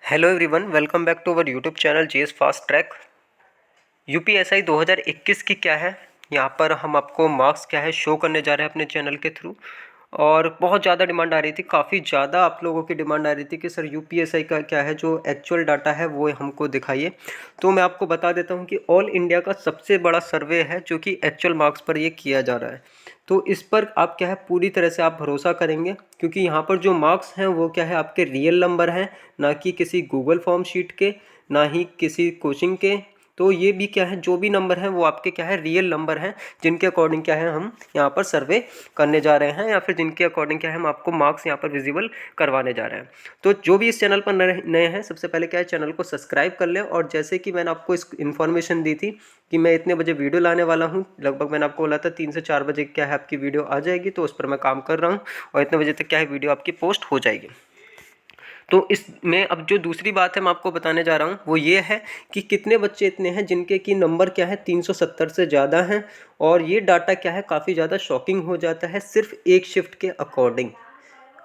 Hello everyone, welcome back to our YouTube channel JS fast track. UPSI 2021 की क्या है, यहाँ पर हम आपको मार्क्स क्या है शो करने जा रहे हैं अपने चैनल के थ्रू। और बहुत ज़्यादा डिमांड आ रही थी, काफ़ी ज़्यादा आप लोगों की डिमांड आ रही थी कि सर यूपीएसआई का क्या है जो एक्चुअल डाटा है वो हमको दिखाइए। तो मैं आपको बता देता हूँ कि ऑल इंडिया का सबसे बड़ा सर्वे है जो कि एक्चुअल मार्क्स पर ये किया जा रहा है। तो इस पर आप क्या है पूरी तरह से आप भरोसा करेंगे, क्योंकि यहाँ पर जो मार्क्स हैं वो क्या है आपके रियल नंबर हैं, ना कि किसी गूगल फॉर्म शीट के, ना ही किसी कोचिंग के। तो ये भी क्या है, जो भी नंबर हैं वो आपके क्या है रियल नंबर हैं, जिनके अकॉर्डिंग क्या है हम यहाँ पर सर्वे करने जा रहे हैं, या फिर जिनके अकॉर्डिंग क्या है हम आपको मार्क्स यहाँ पर विजिबल करवाने जा रहे हैं। तो जो भी इस चैनल पर नए हैं, सबसे पहले क्या है चैनल को सब्सक्राइब कर लें। और जैसे कि मैंने आपको इस इन्फॉर्मेशन दी थी कि मैं इतने बजे वीडियो लाने वाला हूँ, लगभग मैंने आपको बोला था 3 से 4 बजे क्या है आपकी वीडियो आ जाएगी, तो उस पर मैं काम कर रहा हूँ और इतने बजे तक क्या है वीडियो आपकी पोस्ट हो जाएगी। तो इसमें अब जो दूसरी बात है मैं आपको बताने जा रहा हूँ वो ये है कि कितने बच्चे इतने हैं जिनके कि नंबर क्या है 370 से ज़्यादा हैं। और ये डाटा क्या है काफ़ी ज़्यादा शॉकिंग हो जाता है सिर्फ एक शिफ्ट के अकॉर्डिंग।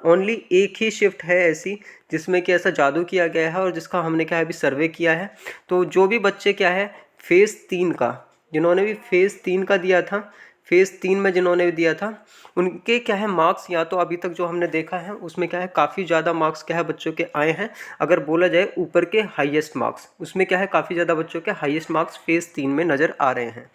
ओनली एक ही शिफ्ट है ऐसी जिसमें कि ऐसा जादू किया गया है और जिसका हमने क्या है अभी सर्वे किया है। तो जो भी बच्चे क्या है फेज़ 3 का, जिन्होंने भी फेज़ 3 का दिया था, फेज़ 3 में जिन्होंने भी दिया था, उनके क्या है मार्क्स या तो अभी तक जो हमने देखा है उसमें क्या है काफ़ी ज़्यादा मार्क्स क्या है बच्चों के आए हैं। अगर बोला जाए ऊपर के हाईएस्ट मार्क्स, उसमें क्या है काफ़ी ज़्यादा बच्चों के हाईएस्ट मार्क्स फेज़ 3 में नज़र आ रहे हैं।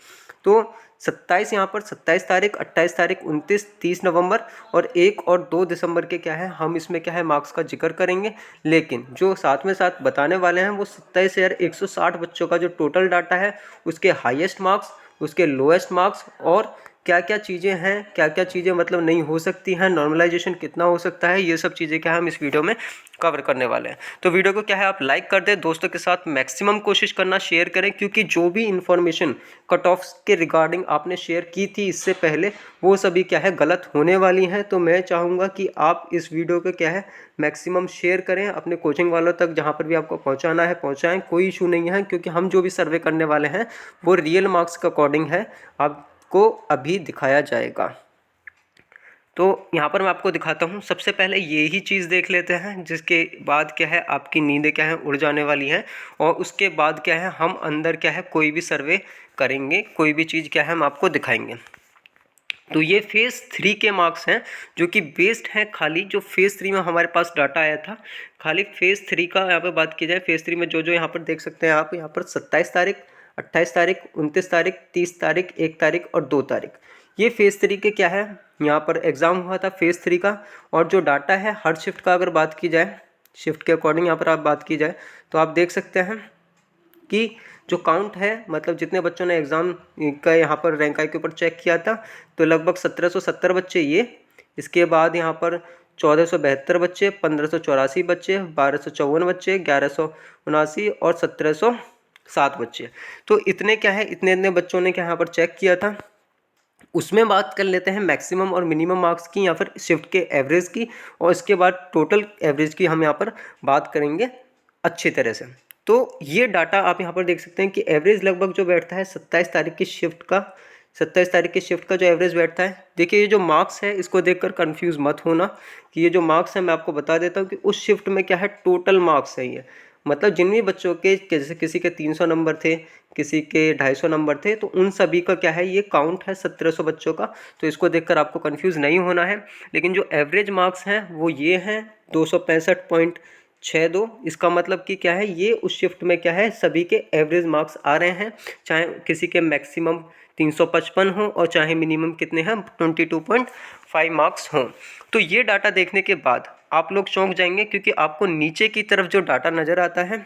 तो 27 यहाँ पर 27 तारीख, 28 तारीख, 29, 30 नवंबर और 1 और 2 दिसंबर के क्या है हम इसमें क्या है मार्क्स का जिक्र करेंगे। लेकिन जो साथ में साथ बताने वाले हैं वो 27,160 बच्चों का जो टोटल डाटा है, उसके हाईएस्ट मार्क्स, उसके लोएस्ट मार्क्स और क्या क्या चीज़ें हैं, क्या क्या चीज़ें मतलब नहीं हो सकती हैं, नॉर्मलाइजेशन कितना हो सकता है, ये सब चीज़ें क्या है हम इस वीडियो में कवर करने वाले हैं। तो वीडियो को क्या है आप लाइक कर दें, दोस्तों के साथ मैक्सिमम कोशिश करना शेयर करें, क्योंकि जो भी इन्फॉर्मेशन कट ऑफ के रिगार्डिंग आपने शेयर की थी इससे पहले वो सभी क्या है गलत होने वाली हैं। तो मैं चाहूँगा कि आप इस वीडियो को क्या है मैक्सिमम शेयर करें अपने कोचिंग वालों तक, जहाँ पर भी आपको पहुँचाना है पहुँचाएँ, कोई इशू नहीं है, क्योंकि हम जो भी सर्वे करने वाले हैं वो रियल मार्क्स के अकॉर्डिंग है, आपको अभी दिखाया जाएगा। तो यहाँ पर मैं आपको दिखाता हूँ। सबसे पहले ये ही चीज़ देख लेते हैं, जिसके बाद क्या है आपकी नींदें क्या है उड़ जाने वाली हैं। और उसके बाद क्या है हम अंदर क्या है कोई भी सर्वे करेंगे, कोई भी चीज़ क्या है हम आपको दिखाएंगे। तो ये फेज़ 3 के मार्क्स हैं जो कि बेस्ड हैं खाली जो फेज़ 3 में हमारे पास डाटा आया था। खाली फेज़ 3 का यहाँ पे बात की जाए, फेज़ 3 में जो यहाँ पर देख सकते हैं आप, यहाँ पर 27 तारीख, 28 तारीख, 29 तारीख, 30 तारीख, 1 तारीख और 2 तारीख, ये फेज़ 3 के क्या है यहाँ पर एग्ज़ाम हुआ था फेज़ 3 का। और जो डाटा है हर शिफ्ट का अगर बात की जाए, शिफ्ट के अकॉर्डिंग यहाँ पर आप बात की जाए, तो आप देख सकते हैं कि जो काउंट है, मतलब जितने बच्चों ने एग्ज़ाम का यहाँ पर रैंक आई के ऊपर चेक किया था, तो लगभग 1770 बच्चे ये। इसके बाद यहाँ पर 1472 बच्चे, 1584 बच्चे, 1254 बच्चे, 1179 और 1707 बच्चे। तो इतने क्या है इतने इतने बच्चों ने क्या यहाँ पर चेक किया था। उसमें बात कर लेते हैं मैक्सिमम और मिनिमम मार्क्स की, या फिर शिफ्ट के एवरेज की, और इसके बाद टोटल एवरेज की हम यहाँ पर बात करेंगे अच्छी तरह से। तो ये डाटा आप यहाँ पर देख सकते हैं कि एवरेज लगभग जो बैठता है 27 तारीख की शिफ्ट का, 27 तारीख की शिफ्ट का जो एवरेज बैठता है। देखिए ये जो मार्क्स है इसको देखकर कंफ्यूज मत होना कि ये जो मार्क्स है मैं आपको बता देता हूँ कि उस शिफ्ट में क्या है टोटल मार्क्स है ये। मतलब जिन भी बच्चों के जैसे किसी के 300 नंबर थे, किसी के 250 नंबर थे, तो उन सभी का क्या है ये काउंट है 1700 बच्चों का। तो इसको देखकर आपको कंफ्यूज नहीं होना है। लेकिन जो एवरेज मार्क्स हैं वो ये हैं 265.62। इसका मतलब कि क्या है ये उस शिफ्ट में क्या है सभी के एवरेज मार्क्स आ रहे हैं, चाहे किसी के मैक्सिमम 355 हो और चाहे मिनिमम कितने हैं 22.5 मार्क्स हों। तो ये डाटा देखने के बाद आप लोग चौंक जाएंगे, क्योंकि आपको नीचे की तरफ जो डाटा नज़र आता है,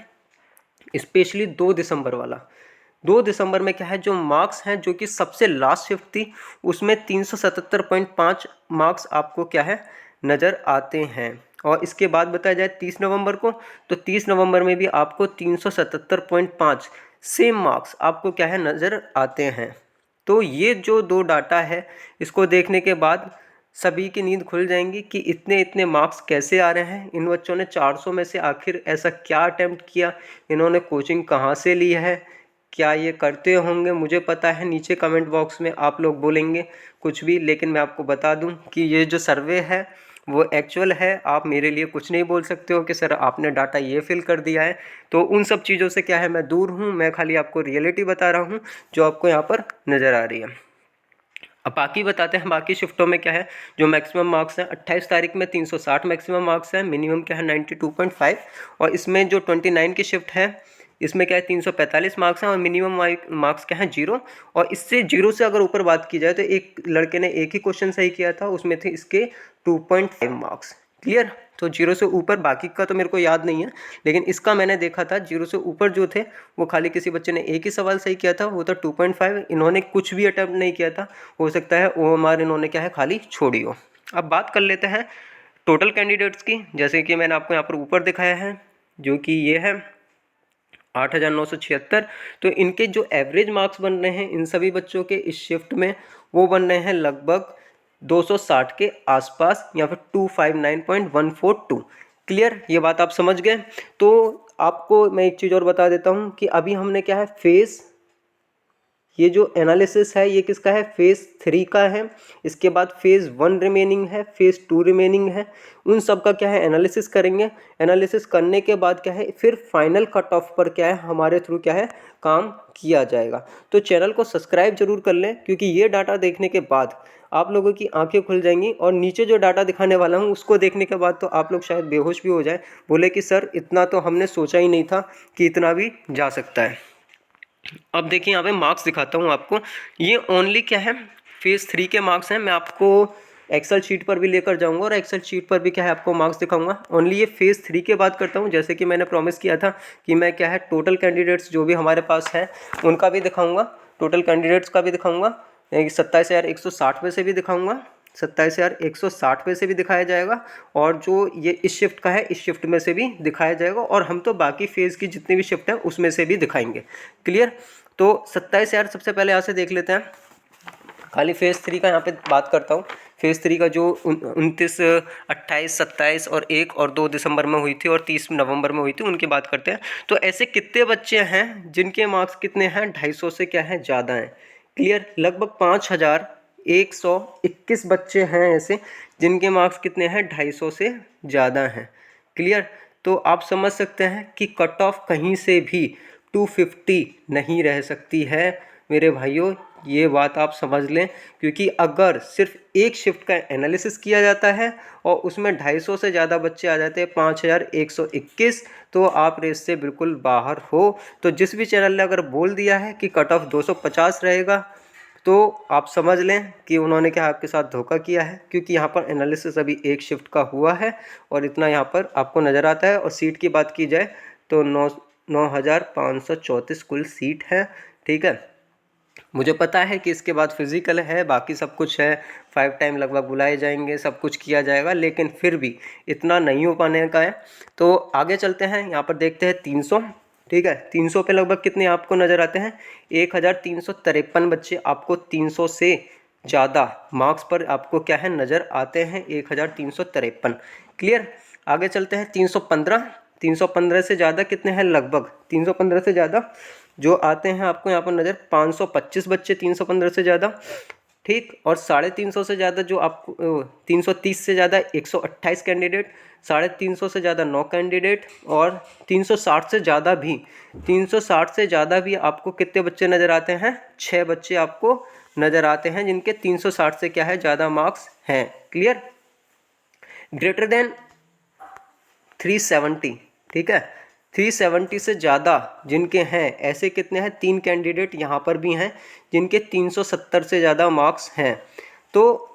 स्पेशली 2 दिसंबर वाला, 2 दिसंबर में क्या है जो मार्क्स हैं जो कि सबसे लास्ट शिफ्ट थी, उसमें 377.5 मार्क्स आपको क्या है नज़र आते हैं। और इसके बाद बताया जाए 30 नवंबर को, तो 30 नवंबर में भी आपको 377.5 सेम मार्क्स आपको क्या है नज़र आते हैं। तो ये जो दो डाटा है इसको देखने के बाद सभी की नींद खुल जाएंगी कि इतने इतने मार्क्स कैसे आ रहे हैं। इन बच्चों ने 400 में से आखिर ऐसा क्या अटेम्प्ट किया, इन्होंने कोचिंग कहाँ से ली है, क्या ये करते होंगे, मुझे पता है नीचे कमेंट बॉक्स में आप लोग बोलेंगे कुछ भी, लेकिन मैं आपको बता दूं कि ये जो सर्वे है वो एक्चुअल है। आप मेरे लिए कुछ नहीं बोल सकते हो कि सर आपने डाटा ये फिल कर दिया है। तो उन सब चीज़ों से क्या है, मैं दूर हूँ। मैं खाली आपको रियलिटी बता रहा हूँ जो आपको यहाँ पर नज़र आ रही है। अब बाकी बताते हैं बाकी शिफ्टों में क्या है। जो मैक्सिमम मार्क्स हैं 28 तारीख में 360 मैक्सिमम मार्क्स हैं, मिनिमम क्या है 92.5। और इसमें जो 29 की शिफ्ट है इसमें क्या है 345 मार्क्स हैं और मिनिमम मार्क्स क्या है 0। और इससे 0 से अगर ऊपर बात की जाए तो एक लड़के ने एक ही क्वेश्चन सही किया था, उसमें थे इसके 2.5 मार्क्स। क्लियर। तो 0 से ऊपर बाकी का तो मेरे को याद नहीं है, लेकिन इसका मैंने देखा था 0 से ऊपर जो थे वो खाली किसी बच्चे ने एक ही सवाल सही किया था, वो था 2.5। इन्होंने कुछ भी अटैम्प्ट नहीं किया था, हो सकता है OMR इन्होंने क्या है खाली छोड़ी हो। अब बात कर लेते हैं टोटल कैंडिडेट्स की, जैसे कि मैंने आपको यहाँ पर ऊपर दिखाया है, जो कि ये है 8,976। तो इनके जो एवरेज मार्क्स बन रहे हैं इन सभी बच्चों के इस शिफ्ट में, वो बन रहे हैं लगभग 260 के आसपास, या फिर 259.142। क्लियर, ये बात आप समझ गए। तो आपको मैं एक चीज़ और बता देता हूँ कि अभी हमने क्या है फेज़, ये जो एनालिसिस है ये किसका है, फेज़ 3 का है। इसके बाद फेज़ 1 रिमेनिंग है, फेज़ 2 रिमेनिंग है। उन सब का क्या है एनालिसिस करेंगे। एनालिसिस करने के बाद क्या है फिर फाइनल कट ऑफ पर क्या है हमारे थ्रू क्या है काम किया जाएगा। तो चैनल को सब्सक्राइब जरूर कर लें, क्योंकि ये डाटा देखने के बाद आप लोगों की आंखें खुल जाएंगी। और नीचे जो डाटा दिखाने वाला हूँ उसको देखने के बाद तो आप लोग शायद बेहोश भी हो जाए, बोले कि सर इतना तो हमने सोचा ही नहीं था कि इतना भी जा सकता है। अब देखिए यहाँ पे मार्क्स दिखाता हूँ आपको। ये ओनली क्या है फेज़ 3 के मार्क्स हैं। मैं आपको एक्सेल शीट पर भी लेकर जाऊंगा और एक्सेल शीट पर भी क्या है आपको मार्क्स दिखाऊंगा। ओनली ये फेज़ 3 की बात करता हूँ, जैसे कि मैंने प्रॉमिस किया था कि मैं क्या है टोटल कैंडिडेट्स जो भी हमारे पास है उनका भी दिखाऊंगा, टोटल कैंडिडेट्स का भी दिखाऊंगा, 27,160 में से भी दिखाऊंगा, 27,160 पे से भी दिखाया जाएगा, और जो ये इस शिफ्ट का है इस शिफ्ट में से भी दिखाया जाएगा, और हम तो बाकी फेज़ की जितनी भी शिफ्ट है उसमें से भी दिखाएंगे। क्लियर। तो 27,000 सबसे पहले यहाँ से देख लेते हैं। खाली फेज़ 3 का यहाँ पे बात करता हूँ। फेज़ 3 का जो 29, 28, 27 और 1 और 2 दिसंबर में हुई थी और 30 नवंबर में हुई थी, उनकी बात करते हैं। तो ऐसे कितने बच्चे हैं जिनके मार्क्स कितने हैं 250 से क्या है ज़्यादा हैं। क्लियर। लगभग 5,121 बच्चे हैं ऐसे जिनके मार्क्स कितने हैं 250 से ज़्यादा हैं। क्लियर। तो आप समझ सकते हैं कि कट ऑफ कहीं से भी 250 नहीं रह सकती है मेरे भाइयों, ये बात आप समझ लें। क्योंकि अगर सिर्फ एक शिफ्ट का एनालिसिस किया जाता है और उसमें 250 से ज़्यादा बच्चे आ जाते हैं 5,121, तो आप रेस से बिल्कुल बाहर हो। तो जिस भी चैनल ने अगर बोल दिया है कि कट ऑफ 250 रहेगा, तो आप समझ लें कि उन्होंने क्या आपके साथ धोखा किया है। क्योंकि यहाँ पर एनालिसिस अभी एक शिफ्ट का हुआ है और इतना यहाँ पर आपको नज़र आता है। और सीट की बात की जाए तो 9,534 कुल सीट है। ठीक है। मुझे पता है कि इसके बाद फिजिकल है, बाकी सब कुछ है, 5 टाइम लगभग बुलाए जाएंगे, सब कुछ किया जाएगा, लेकिन फिर भी इतना नहीं हो पाने का है। तो आगे चलते हैं, यहाँ पर देखते हैं 300। ठीक है। 300 पे लगभग कितने आपको नज़र आते हैं 1,353 बच्चे आपको 300 से ज़्यादा मार्क्स पर आपको क्या है नज़र आते हैं 1,353। क्लियर। आगे चलते हैं 315। 315 से ज़्यादा कितने हैं लगभग 315 से ज़्यादा जो आते हैं आपको यहाँ पर नज़र 525 बच्चे 315 से ज़्यादा। ठीक। और 350 से ज़्यादा जो आपको 330 से ज़्यादा 128 कैंडिडेट, 350 से ज़्यादा 9 कैंडिडेट, और 360 से ज़्यादा भी 360 से ज़्यादा भी आपको कितने बच्चे नज़र आते हैं 6 बच्चे आपको नज़र आते हैं जिनके 360 से क्या है ज़्यादा मार्क्स हैं। क्लियर। Greater than 370। ठीक है। 370 से ज़्यादा जिनके हैं ऐसे कितने हैं 3 कैंडिडेट यहाँ पर भी हैं जिनके 370 से ज़्यादा मार्क्स हैं। तो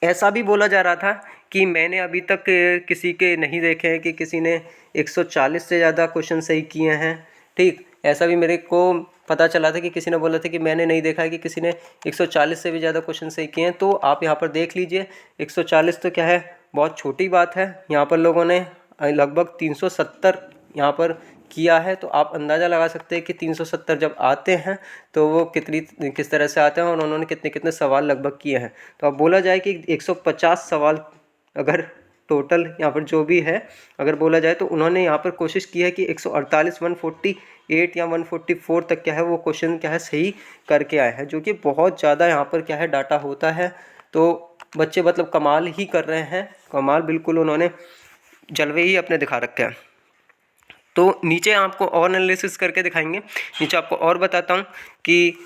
ऐसा भी बोला जा रहा था कि मैंने अभी तक किसी के नहीं देखे हैं कि किसी ने 140 से ज़्यादा क्वेश्चन सही किए हैं। ठीक। ऐसा भी मेरे को पता चला था कि किसी ने बोला था कि मैंने नहीं देखा है कि किसी ने 140 से भी ज़्यादा क्वेश्चन सही किए हैं। तो आप यहाँ पर देख लीजिए 140 तो क्या है बहुत छोटी बात है, यहाँ पर लोगों ने लगभग 370 यहाँ पर किया है। तो आप अंदाज़ा लगा सकते हैं कि 370 जब आते हैं तो वो किस तरह से आते हैं और उन्होंने कितने कितने सवाल लगभग किए हैं। तो अब बोला जाए कि 150 सवाल अगर टोटल यहाँ पर जो भी है अगर बोला जाए तो उन्होंने यहाँ पर कोशिश की है कि 148, 148 या 144 तक क्या है वो क्वेश्चन क्या है सही करके आए हैं, जो कि बहुत ज़्यादा यहाँ पर क्या है डाटा होता है। तो बच्चे मतलब कमाल ही कर रहे हैं, कमाल बिल्कुल उन्होंने जलवे ही अपने दिखा रखे हैं। तो नीचे आपको और एनालिसिस करके दिखाएंगे। नीचे आपको और बताता हूँ कि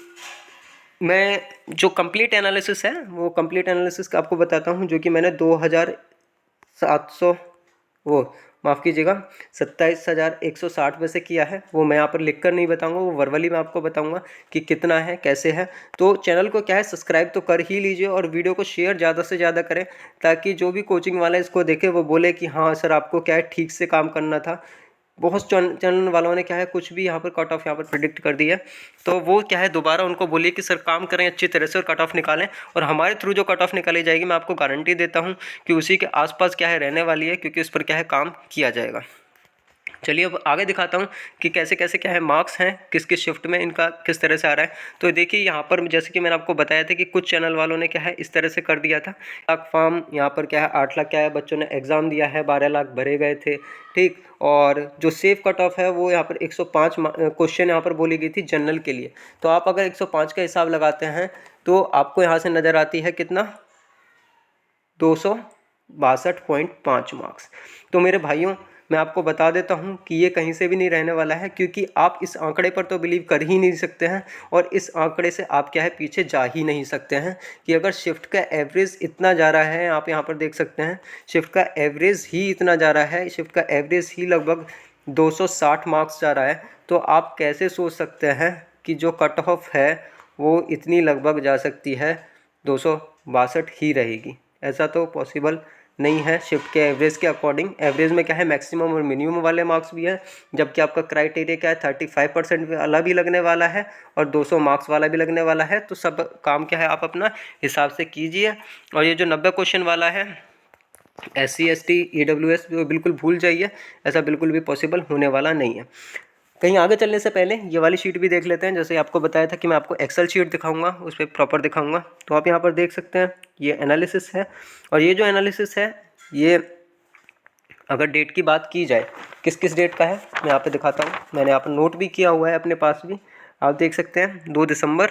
मैं जो कंप्लीट एनालिसिस है वो कंप्लीट एनालिसिस का आपको बताता हूँ, जो कि मैंने 2700 वो माफ़ कीजिएगा 27,160 में से किया है। वो मैं यहाँ पर लिख कर नहीं बताऊँगा, वो वर्बली मैं आपको बताऊँगा कि कितना है कैसे है। तो चैनल को क्या है सब्सक्राइब तो कर ही लीजिए और वीडियो को शेयर ज़्यादा से ज़्यादा करें, ताकि जो भी कोचिंग वाला इसको देखे वो बोले कि हाँ सर आपको क्या है ठीक से काम करना था। बहुत चैनल वालों ने क्या है कुछ भी यहाँ पर कट ऑफ यहाँ पर प्रिडिक्ट कर दिया, तो वो क्या है दोबारा उनको बोलिए कि सर काम करें अच्छी तरह से और कट ऑफ निकालें। और हमारे थ्रू जो कट ऑफ निकाली जाएगी मैं आपको गारंटी देता हूँ कि उसी के आसपास क्या है रहने वाली है, क्योंकि उस पर क्या है काम किया जाएगा। चलिए अब आगे दिखाता हूँ कि कैसे कैसे क्या है मार्क्स हैं, किस किस शिफ्ट में इनका किस तरह से आ रहा है। तो देखिए यहाँ पर जैसे कि मैंने आपको बताया था कि कुछ चैनल वालों ने क्या है इस तरह से कर दिया था। 1 लाख फॉर्म यहाँ पर क्या है 8 लाख क्या है बच्चों ने एग्ज़ाम दिया है, 12 लाख भरे गए थे, ठीक। और जो सेफ कट ऑफ है वो यहाँ पर 105 क्वेश्चन यहाँ पर बोली गई थी जनरल के लिए। तो आप अगर 105 का हिसाब लगाते हैं तो आपको यहाँ से नज़र आती है कितना 262.5 मार्क्स। तो मेरे भाइयों मैं आपको बता देता हूं कि ये कहीं से भी नहीं रहने वाला है, क्योंकि आप इस आंकड़े पर तो बिलीव कर ही नहीं सकते हैं और इस आंकड़े से आप क्या है पीछे जा ही नहीं सकते हैं कि अगर शिफ्ट का एवरेज इतना जा रहा है, आप यहाँ पर देख सकते हैं शिफ्ट का एवरेज ही इतना जा रहा है, शिफ्ट का एवरेज ही लगभग 260 मार्क्स जा रहा है। तो आप कैसे सोच सकते हैं कि जो कट ऑफ है वो इतनी लगभग जा सकती है 262 ही रहेगी? ऐसा तो पॉसिबल नहीं है शिफ्ट के एवरेज के अकॉर्डिंग। एवरेज में क्या है मैक्सिमम और मिनिमम वाले मार्क्स भी है, जबकि आपका क्राइटेरिया क्या है 35% वाला भी लगने वाला है और 200 मार्क्स वाला भी लगने वाला है। तो सब काम क्या है आप अपना हिसाब से कीजिए। और ये जो 90 क्वेश्चन वाला है SC ST EWS बिल्कुल भूल जाइए, ऐसा बिल्कुल भी पॉसिबल होने वाला नहीं है। कहीं आगे चलने से पहले ये वाली शीट भी देख लेते हैं। जैसे आपको बताया था कि मैं आपको एक्सेल शीट दिखाऊंगा, उस पर प्रॉपर दिखाऊंगा। तो आप यहाँ पर देख सकते हैं ये एनालिसिस है, और ये जो एनालिसिस है ये अगर डेट की बात की जाए किस किस डेट का है मैं यहाँ पे दिखाता हूँ। मैंने यहाँ पर नोट भी किया हुआ है अपने पास भी, आप देख सकते हैं 2 दिसंबर,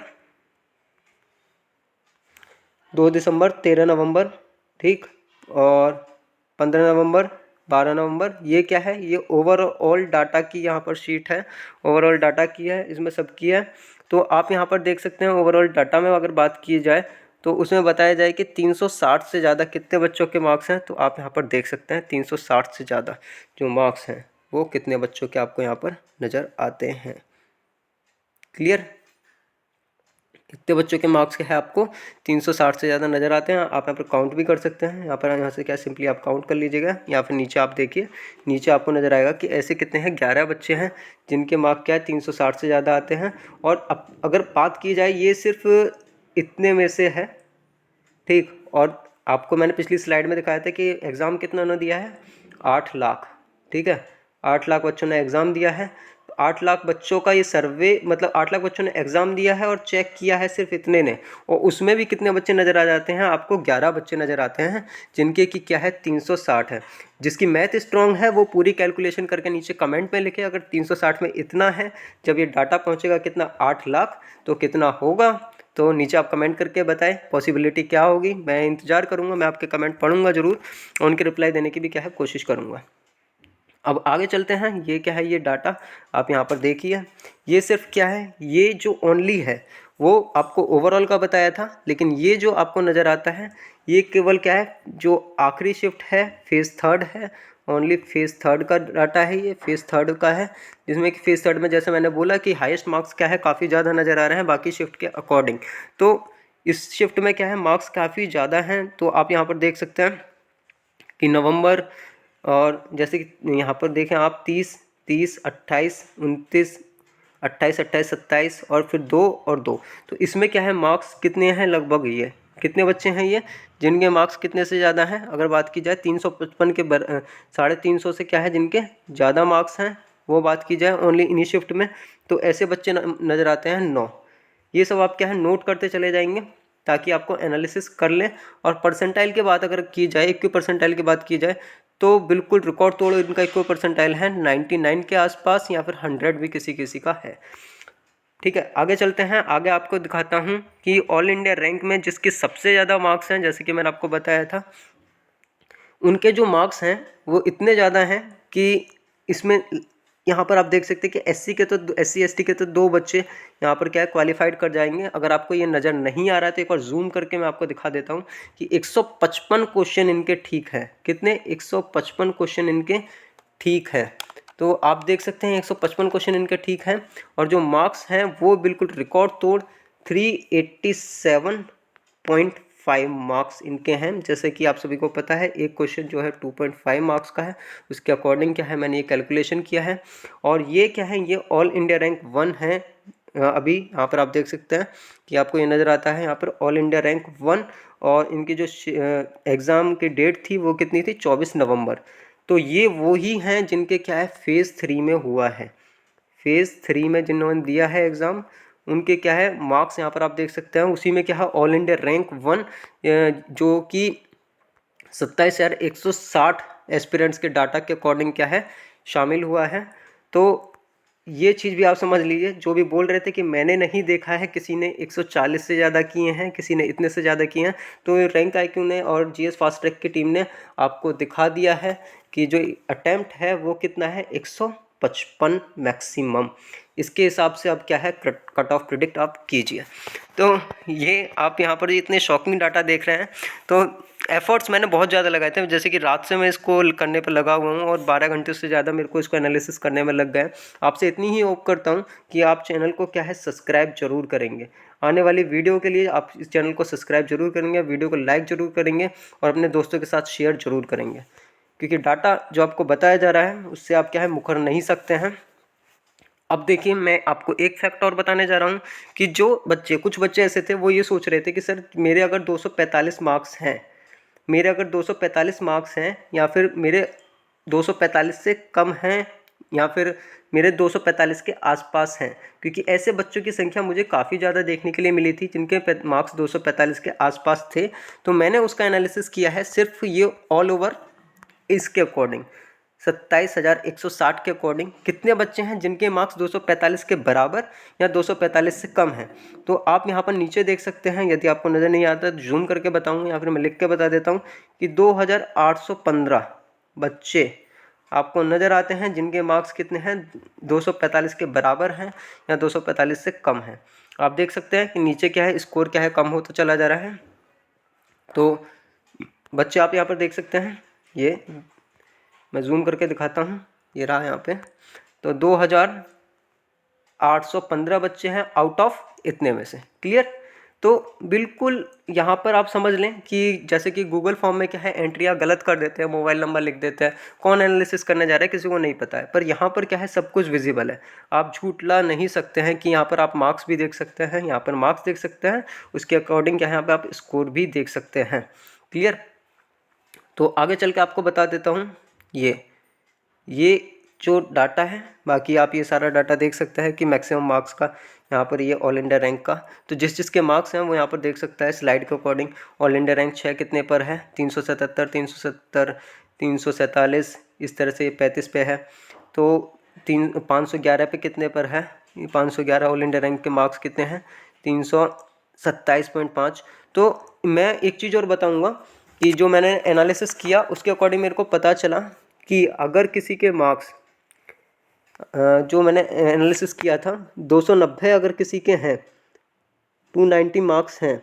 13 नवंबर, ठीक, और 15 नवंबर, 12 नवंबर। ये क्या है ये ओवरऑल डाटा की यहाँ पर शीट है, ओवरऑल डाटा की है, इसमें सब की है। तो आप यहाँ पर देख सकते हैं ओवरऑल डाटा में अगर बात की जाए तो उसमें बताया जाए कि 360 से ज़्यादा कितने बच्चों के मार्क्स हैं। तो आप यहाँ पर देख सकते हैं 360 से ज़्यादा जो मार्क्स हैं वो कितने बच्चों के आपको यहाँ पर नज़र आते हैं। क्लियर? कितने बच्चों के मार्क्स के हैं आपको 360 से ज़्यादा नज़र आते हैं। आप यहाँ पर काउंट भी कर सकते हैं, यहाँ से क्या सिंपली आप काउंट कर लीजिएगा, या फिर नीचे आप देखिए, नीचे आपको नज़र आएगा कि ऐसे कितने हैं 11 बच्चे हैं जिनके मार्क क्या है 360 से ज़्यादा आते हैं। और अब अगर बात की जाए ये सिर्फ इतने में से है, ठीक। और आपको मैंने पिछली स्लाइड में दिखाया था कि एग्ज़ाम कितना उन्होंने दिया है 8 लाख, ठीक है, 8 लाख बच्चों ने एग्ज़ाम दिया है। 8 लाख बच्चों का ये सर्वे मतलब 8 लाख बच्चों ने एग्ज़ाम दिया है और चेक किया है सिर्फ इतने ने, और उसमें भी कितने बच्चे नज़र आ जाते हैं आपको 11 बच्चे नज़र आते हैं जिनके की क्या है 360 है। जिसकी मैथ स्ट्रॉन्ग है वो पूरी कैलकुलेशन करके नीचे कमेंट में लिखे, अगर 360 में इतना है, जब ये डाटा पहुँचेगा कितना 8 लाख तो कितना होगा, तो नीचे आप कमेंट करके बताएं पॉसिबिलिटी क्या होगी। मैं इंतज़ार करूँगा, मैं आपके कमेंट पढ़ूंगा ज़रूर और उनके रिप्लाई देने की भी क्या है कोशिश करूँगा। अब आगे चलते हैं, ये क्या है ये डाटा आप यहाँ पर देखिए, ये सिर्फ क्या है ये जो ओनली है वो आपको ओवरऑल का बताया था, लेकिन ये जो आपको नज़र आता है ये केवल क्या है जो आखिरी शिफ्ट है फेज़ 3 है, ओनली फेज़ 3 का डाटा है, ये फेज़ 3 का है, जिसमें कि फेज़ 3 में जैसे मैंने बोला कि हाईएस्ट मार्क्स क्या है काफ़ी ज़्यादा नज़र आ रहे हैं बाकी शिफ्ट के अकॉर्डिंग। तो इस शिफ्ट में क्या है मार्क्स काफ़ी ज़्यादा हैं। तो आप यहाँ पर देख सकते हैं कि नवंबर, और जैसे कि यहाँ पर देखें आप 30, 30, 28, 29, 28, 28, 27 और फिर 2 और 2। तो इसमें क्या है मार्क्स कितने हैं लगभग, ये कितने बच्चे हैं ये जिनके मार्क्स कितने से ज़्यादा हैं, अगर बात की जाए 355 के 350 से क्या है जिनके ज़्यादा मार्क्स हैं, वो बात की जाए ओनली इन्हीं शिफ्ट में। तो ऐसे बच्चे नज़र आते हैं 9। ये सब आप क्या है नोट करते चले जाएंगे ताकि आपको एनालिसिस कर लें। और परसेंटाइल की बात अगर की जाए, इक्वी परसेंटाइल की बात की जाए, तो बिल्कुल रिकॉर्ड तोड़ इनका इक्वी परसेंटाइल है 99 के आसपास, या फिर 100 भी किसी किसी का है, ठीक है, आगे चलते हैं। आगे आपको दिखाता हूँ कि ऑल इंडिया रैंक में जिसके सबसे ज़्यादा मार्क्स हैं, जैसे कि मैंने आपको बताया था, उनके जो मार्क्स हैं वो इतने ज़्यादा हैं कि इसमें यहाँ पर आप देख सकते हैं कि एससी एसटी के तो 2 बच्चे यहाँ पर क्या है क्वालिफाइड कर जाएंगे। अगर आपको ये नज़र नहीं आ रहा है तो एक बार जूम करके मैं आपको दिखा देता हूँ कि 155 क्वेश्चन इनके ठीक हैं। कितने? 155 क्वेश्चन इनके ठीक है। तो आप देख सकते हैं 155 क्वेश्चन इनके ठीक हैं और जो मार्क्स हैं वो बिल्कुल रिकॉर्ड तोड़ 387.5 मार्क्स इनके हैं। जैसे कि आप सभी को पता है एक क्वेश्चन जो है 2.5 मार्क्स का है, उसके अकॉर्डिंग क्या है मैंने ये कैलकुलेशन किया है। और ये क्या है, ये ऑल इंडिया रैंक 1 है। अभी यहाँ पर आप देख सकते हैं कि आपको ये नज़र आता है यहाँ पर ऑल इंडिया रैंक 1, और इनकी जो एग्ज़ाम की डेट थी वो कितनी थी? 24 नवंबर। तो ये वो ही हैं जिनके क्या है फेज़ 3 में हुआ है। फेज़ 3 में जिन्होंने दिया है एग्ज़ाम, उनके क्या है मार्क्स यहाँ पर आप देख सकते हैं। उसी में क्या है ऑल इंडिया रैंक 1 जो कि 27,160 एस्पिरेंट्स के डाटा के अकॉर्डिंग क्या है शामिल हुआ है। तो ये चीज़ भी आप समझ लीजिए। जो भी बोल रहे थे कि मैंने नहीं देखा है किसी ने 140 से ज़्यादा किए हैं, किसी ने इतने से ज़्यादा किए हैं, तो रैंक आईक्यू ने और जीएस फास्ट ट्रैक की टीम ने आपको दिखा दिया है कि जो अटेम्प्ट है वो कितना है 155 मैक्सिमम। इसके हिसाब से अब क्या है कट ऑफ प्रिडिक्ट आप कीजिए। तो ये आप यहाँ पर इतने शॉकिंग डाटा देख रहे हैं। तो एफर्ट्स मैंने बहुत ज़्यादा लगाए थे, जैसे कि रात से मैं इसको करने पर लगा हुआ हूँ और 12 घंटे से ज़्यादा मेरे को इसको एनालिसिस करने में लग गए। आपसे इतनी ही होप करता हूँ कि आप चैनल को क्या है सब्सक्राइब जरूर करेंगे। आने वाली वीडियो के लिए आप इस चैनल को सब्सक्राइब जरूर करेंगे, वीडियो को लाइक जरूर करेंगे और अपने दोस्तों के साथ शेयर जरूर करेंगे, क्योंकि डाटा जो आपको बताया जा रहा है उससे आप क्या है मुकर नहीं सकते हैं। अब देखिए मैं आपको एक फैक्ट और बताने जा रहा हूँ कि जो बच्चे, कुछ बच्चे ऐसे थे वो ये सोच रहे थे कि सर मेरे अगर 245 मार्क्स हैं, मेरे अगर 245 मार्क्स हैं या फिर मेरे 245 से कम हैं या फिर मेरे 245 के आसपास हैं, क्योंकि ऐसे बच्चों की संख्या मुझे काफ़ी ज़्यादा देखने के लिए मिली थी जिनके मार्क्स 245 के आसपास थे। तो मैंने उसका एनालिसिस किया है सिर्फ ये ऑल ओवर इसके अकॉर्डिंग 27,160 के अकॉर्डिंग कितने बच्चे हैं जिनके मार्क्स 245 के बराबर या 245 से कम हैं। तो आप यहाँ पर नीचे देख सकते हैं, यदि आपको नज़र नहीं आता तो जूम करके बताऊँ या फिर मैं लिख के बता देता हूँ कि 2,815 बच्चे आपको नज़र आते हैं जिनके मार्क्स कितने हैं 245 के बराबर हैं या 245 से कम हैं। आप देख सकते हैं कि नीचे क्या है स्कोर क्या है कम होता चला जा रहा है। तो बच्चे आप यहाँ पर देख सकते हैं, ये मैं जूम करके दिखाता हूँ, ये रहा यहाँ पे। तो 2,815 बच्चे हैं आउट ऑफ इतने में से। क्लियर? तो बिल्कुल यहाँ पर आप समझ लें कि जैसे कि गूगल फॉर्म में क्या है एंट्रियाँ गलत कर देते हैं, मोबाइल नंबर लिख देते हैं, कौन एनालिसिस करने जा रहा है किसी को नहीं पता है, पर यहाँ पर क्या है सब कुछ विजिबल है। आप झूठला नहीं सकते हैं कि यहाँ पर आप मार्क्स भी देख सकते हैं, यहाँ पर मार्क्स देख सकते हैं, उसके अकॉर्डिंग क्या है यहाँ पर आप स्कोर भी देख सकते हैं। क्लियर? तो आगे चल के आपको बता देता हूँ ये जो डाटा है, बाकी आप ये सारा डाटा देख सकते हैं कि मैक्सिमम मार्क्स का यहाँ पर ये ऑल इंडिया रैंक का, तो जिस जिसके मार्क्स हैं वो यहाँ पर देख सकता है स्लाइड के अकॉर्डिंग। ऑल इंडिया रैंक 6 कितने पर है? 377, 370, 347, इस तरह से 35 पे है। तो 511 पे कितने पर है? 511 ऑल इंडिया रैंक के मार्क्स कितने हैं? 327.5। तो मैं एक चीज़ और बताऊँगा कि जो मैंने एनालिसिस किया उसके अकॉर्डिंग मेरे को पता चला कि अगर किसी के मार्क्स जो मैंने एनालिसिस किया था 290 अगर किसी के हैं, 290 मार्क्स हैं,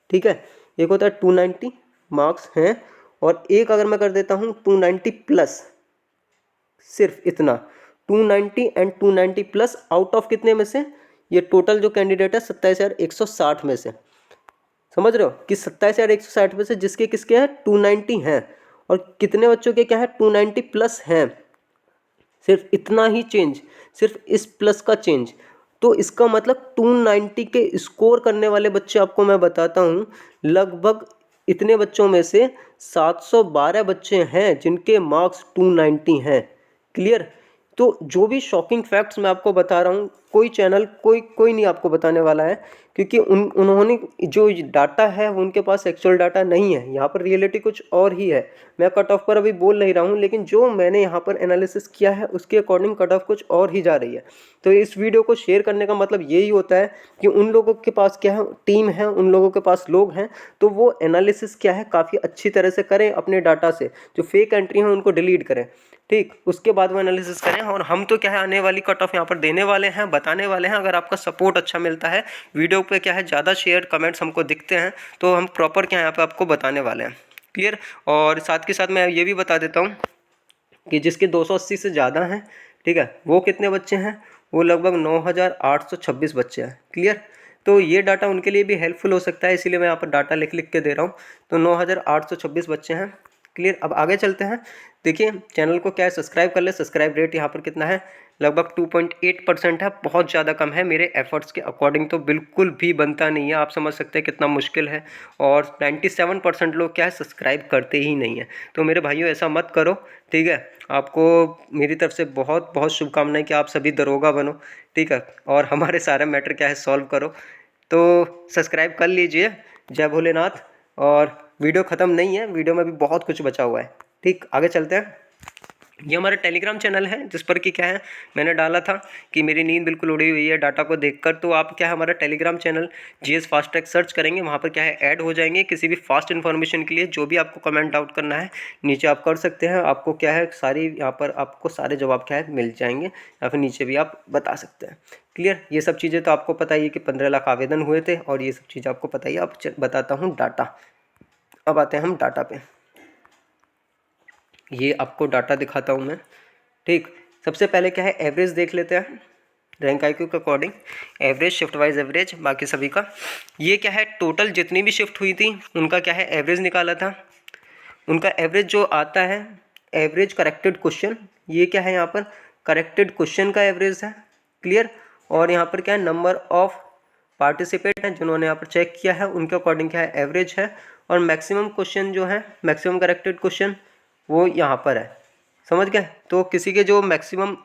ठीक है, एक होता है 290 मार्क्स हैं और एक अगर मैं कर देता हूँ 290 प्लस, सिर्फ इतना 290 एंड 290 प्लस आउट ऑफ कितने में से? ये टोटल जो कैंडिडेट है 27,160 में से। समझ रहे हो कि 27,160 में से जिसके किसके हैं 290 हैं और कितने बच्चों के क्या है 290 प्लस हैं, सिर्फ इतना ही चेंज, सिर्फ इस प्लस का चेंज। तो इसका मतलब 290 के स्कोर करने वाले बच्चे आपको मैं बताता हूँ लगभग इतने बच्चों में से 712 बच्चे हैं जिनके मार्क्स 290 हैं। क्लियर? तो जो भी शॉकिंग फैक्ट्स मैं आपको बता रहा हूँ कोई चैनल कोई नहीं आपको बताने वाला है, क्योंकि उन्होंने जो डाटा है वो उनके पास एक्चुअल डाटा नहीं है। यहाँ पर रियलिटी कुछ और ही है। मैं कट ऑफ पर अभी बोल नहीं रहा हूँ, लेकिन जो मैंने यहाँ पर एनालिसिस किया है उसके अकॉर्डिंग कट ऑफ कुछ और ही जा रही है। तो इस वीडियो को शेयर करने का मतलब यही होता है कि उन लोगों के पास क्या है, टीम है, उन लोगों के पास लोग हैं, तो वो एनालिसिस क्या है काफ़ी अच्छी तरह से करें अपने डाटा से। जो फेक एंट्री हैं उनको डिलीट करें, ठीक, उसके बाद वो एनालिसिस करें। और हम तो क्या है आने वाली कट ऑफ यहाँ पर देने वाले हैं, बताने वाले हैं। अगर आपका सपोर्ट अच्छा मिलता है, वीडियो पे क्या है ज़्यादा शेयर कमेंट्स हमको दिखते हैं, तो हम प्रॉपर क्या है यहाँ पे आपको बताने वाले हैं। क्लियर। और साथ के साथ मैं ये भी बता देता हूँ कि जिसके 280 से ज़्यादा हैं, ठीक है, वो कितने बच्चे हैं, वो लगभग 9826 बच्चे हैं। क्लियर। तो ये डाटा उनके लिए भी हेल्पफुल हो सकता है, इसीलिए मैं यहाँ पर डाटा लिख के दे रहा हूँ। तो 9826 बच्चे हैं। क्लियर। अब आगे चलते हैं। देखिए चैनल को क्या है सब्सक्राइब कर ले। सब्सक्राइब रेट यहाँ पर कितना है, लगभग 2.8% है, बहुत ज़्यादा कम है। मेरे एफर्ट्स के अकॉर्डिंग तो बिल्कुल भी बनता नहीं है। आप समझ सकते हैं कितना मुश्किल है। और 97% लोग क्या है सब्सक्राइब करते ही नहीं है। तो मेरे भाइयों ऐसा मत करो, ठीक है। आपको मेरी तरफ से बहुत बहुत शुभकामनाएं कि आप सभी दरोगा बनो, ठीक है, और हमारे सारे मैटर क्या है सॉल्व करो। तो सब्सक्राइब कर लीजिए। जय भोलेनाथ। और वीडियो ख़त्म नहीं है, वीडियो में भी बहुत कुछ बचा हुआ है। ठीक, आगे चलते हैं। ये हमारा टेलीग्राम चैनल है, जिस पर कि क्या है मैंने डाला था कि मेरी नींद बिल्कुल उड़ी हुई है डाटा को देखकर। तो आप क्या है हमारा Telegram channel GS fast track search करेंगे, वहाँ पर क्या है ऐड हो जाएंगे। किसी भी फास्ट इन्फॉर्मेशन के लिए जो भी आपको कमेंट आउट करना है नीचे आप कर सकते हैं। आपको क्या है सारी यहाँ पर आपको सारे जवाब क्या है मिल जाएंगे, या फिर नीचे भी आप बता सकते हैं। क्लियर। ये सब चीज़ें तो आपको पता ही है कि 15 लाख आवेदन हुए थे, और ये सब चीज़ें आपको पता ही है। अब बताता हूँ डाटा। अब आते हैं हम डाटा पे। ये आपको डाटा दिखाता हूँ मैं, ठीक। सबसे पहले क्या है एवरेज देख लेते हैं रैंक आईक्यू के according. Average, shift wise average, बाकी सभी का। ये क्या है टोटल जितनी भी शिफ्ट हुई थी उनका क्या है एवरेज निकाला था। उनका एवरेज जो आता है, एवरेज करेक्टेड क्वेश्चन, ये क्या है यहाँ पर करेक्टेड क्वेश्चन का एवरेज है। क्लियर। और यहाँ पर क्या है नंबर ऑफ पार्टिसिपेट हैं जिन्होंने यहाँ पर चेक किया है, उनके अकॉर्डिंग क्या है एवरेज है। और मैक्सिमम क्वेश्चन जो है, मैक्सिमम करेक्टेड क्वेश्चन, वो यहाँ पर है। समझ गए। तो किसी के जो मैक्सिमम,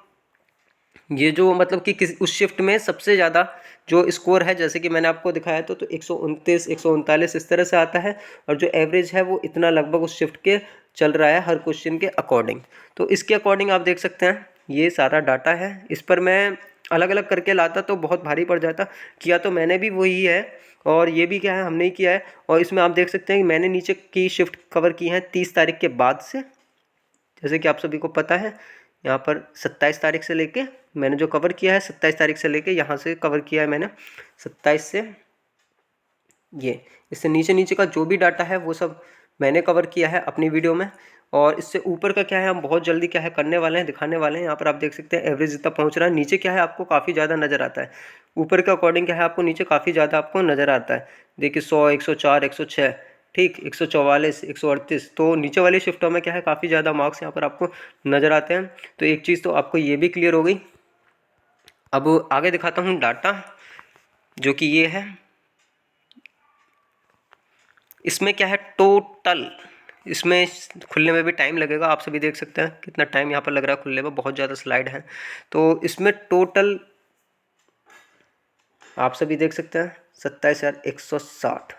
ये जो मतलब कि किसी उस शिफ्ट में सबसे ज़्यादा जो स्कोर है, जैसे कि मैंने आपको दिखाया तो 129, 139 इस तरह से आता है। और जो एवरेज है वो इतना लगभग उस शिफ्ट के चल रहा है हर क्वेश्चन के अकॉर्डिंग। तो इसके अकॉर्डिंग आप देख सकते हैं ये सारा डाटा है। इस पर मैं अलग अलग करके लाता तो बहुत भारी पड़ जाता, किया तो मैंने भी वही है। और ये भी क्या है हमने ही किया है। और इसमें आप देख सकते हैं कि मैंने नीचे की शिफ्ट कवर की है 30 तारीख के बाद से, जैसे कि आप सभी को पता है। यहाँ पर 27 तारीख से लेके मैंने जो कवर किया है, 27 तारीख से लेके यहाँ से कवर किया है मैंने 27 से ये, इससे नीचे नीचे का जो भी डाटा है वो सब मैंने कवर किया है अपनी वीडियो में। और इससे ऊपर का क्या है हम बहुत जल्दी क्या है करने वाले हैं, दिखाने वाले हैं। यहाँ पर आप देख सकते हैं एवरेज इतना पहुँच रहा है। नीचे क्या है आपको काफ़ी ज़्यादा नज़र आता है, ऊपर के अकॉर्डिंग क्या है आपको नीचे काफ़ी ज़्यादा आपको नज़र आता है। देखिए 100, 104, 106, ठीक, 144, 138। तो नीचे वाली शिफ्टों में क्या है काफ़ी ज़्यादा मार्क्स यहाँ पर आपको नज़र आते हैं। तो एक चीज़ तो आपको ये भी क्लियर हो गई। अब आगे दिखाता हूँ डाटा, जो कि ये है। इसमें क्या है टोटल, इसमें खुलने में भी टाइम लगेगा। आप सभी देख सकते हैं कितना टाइम यहाँ पर लग रहा है खुलने में, बहुत ज़्यादा स्लाइड है। तो इसमें टोटल आप सभी देख सकते हैं 27,160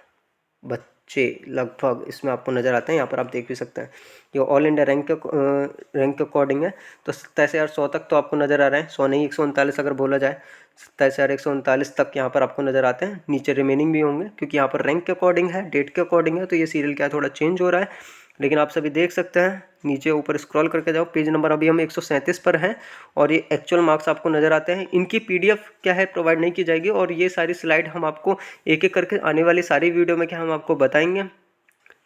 बच्चे लगभग इसमें आपको नज़र आते हैं। यहाँ पर आप देख भी सकते हैं ये ऑल इंडिया रैंक के अकॉर्डिंग है। तो 27,100 तक तो आपको नज़र आ रहे हैं, 100 नहीं 139 अगर बोला जाए, 27,139 तक यहाँ पर आपको नज़र आते हैं। नीचे रिमेनिंग भी होंगे क्योंकि यहाँ पर रैंक के अकॉर्डिंग है, डेट के अकॉर्डिंग है। तो ये सीरियल क्या है थोड़ा चेंज हो रहा है, लेकिन आप सभी देख सकते हैं। नीचे ऊपर स्क्रॉल करके जाओ, पेज नंबर अभी हम 137 पर हैं, और ये एक्चुअल मार्क्स आपको नज़र आते हैं। इनकी पीडीएफ क्या है प्रोवाइड नहीं की जाएगी, और ये सारी स्लाइड हम आपको एक एक करके आने वाली सारी वीडियो में क्या हम आपको बताएंगे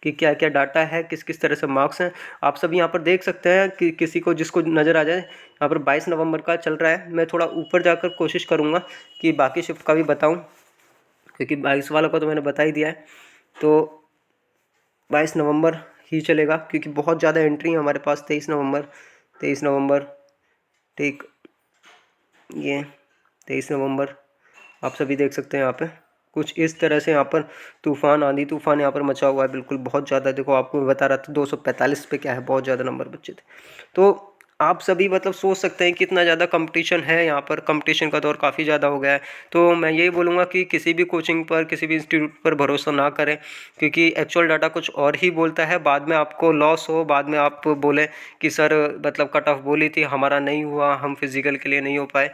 कि क्या क्या डाटा है, किस किस तरह से मार्क्स हैं। आप सभी यहाँ पर देख सकते हैं कि किसी को जिसको नज़र आ जाए, यहाँ पर 22 नवंबर का चल रहा है। मैं थोड़ा ऊपर जाकर कोशिश करूँगा कि बाकी शिफ्ट का भी बताऊँ, क्योंकि 22 वालों का तो मैंने बता ही दिया है। तो 22 नवंबर ही चलेगा, क्योंकि बहुत ज़्यादा एंट्री है हमारे पास। 23 नवंबर, ठीक, ये 23 नवंबर आप सभी देख सकते हैं यहाँ पे कुछ इस तरह से। यहाँ पर तूफान, आंधी तूफान यहाँ पर मचा हुआ है बिल्कुल, बहुत ज़्यादा। देखो आपको मैं बता रहा था 245 पे क्या है बहुत ज़्यादा नंबर बच्चे थे। तो आप सभी मतलब सोच सकते हैं कि इतना ज़्यादा कंपटीशन है, यहाँ पर कंपटीशन का दौर काफ़ी ज़्यादा हो गया है। तो मैं यही बोलूँगा कि किसी भी कोचिंग पर, किसी भी इंस्टीट्यूट पर भरोसा ना करें, क्योंकि एक्चुअल डाटा कुछ और ही बोलता है। बाद में आपको लॉस हो, बाद में आप बोलें कि सर मतलब कट ऑफ बोली थी, हमारा नहीं हुआ, हम फिज़िकल के लिए नहीं हो पाए।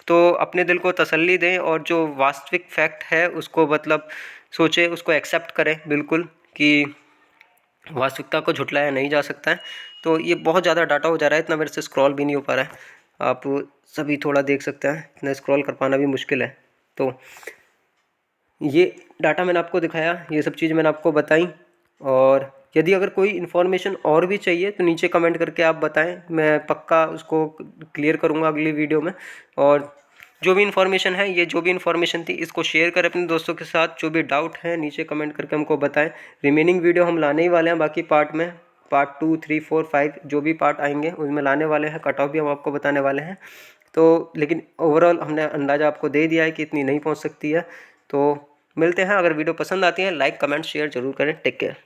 तो अपने दिल को तसल्ली दें और जो वास्तविक फैक्ट है उसको मतलब सोचें, उसको एक्सेप्ट करें बिल्कुल, कि वास्तविकता को झुटलाया नहीं जा सकता है। तो ये बहुत ज़्यादा डाटा हो जा रहा है, इतना मेरे से स्क्रॉल भी नहीं हो पा रहा है। आप सभी थोड़ा देख सकते हैं, इतना स्क्रॉल कर पाना भी मुश्किल है। तो ये डाटा मैंने आपको दिखाया, ये सब चीज़ मैंने आपको बताई। और यदि अगर कोई इन्फॉर्मेशन और भी चाहिए तो नीचे कमेंट करके आप बताएं, मैं पक्का उसको क्लियर करूँगा अगली वीडियो में। और जो भी इन्फॉर्मेशन है, ये जो भी इन्फॉर्मेशन थी, इसको शेयर करें अपने दोस्तों के साथ। जो भी डाउट है नीचे कमेंट करके हमको बताएं। रिमेनिंग वीडियो हम लाने ही वाले हैं बाकी पार्ट में, पार्ट 2, 3, 4, 5 जो भी पार्ट आएंगे उसमें लाने वाले हैं। कट ऑफ भी हम आपको बताने वाले हैं। तो लेकिन ओवरऑल हमने अंदाज़ा आपको दे दिया है कि इतनी नहीं पहुंच सकती है। तो मिलते हैं। अगर वीडियो पसंद आती है लाइक कमेंट शेयर जरूर करें। Take care.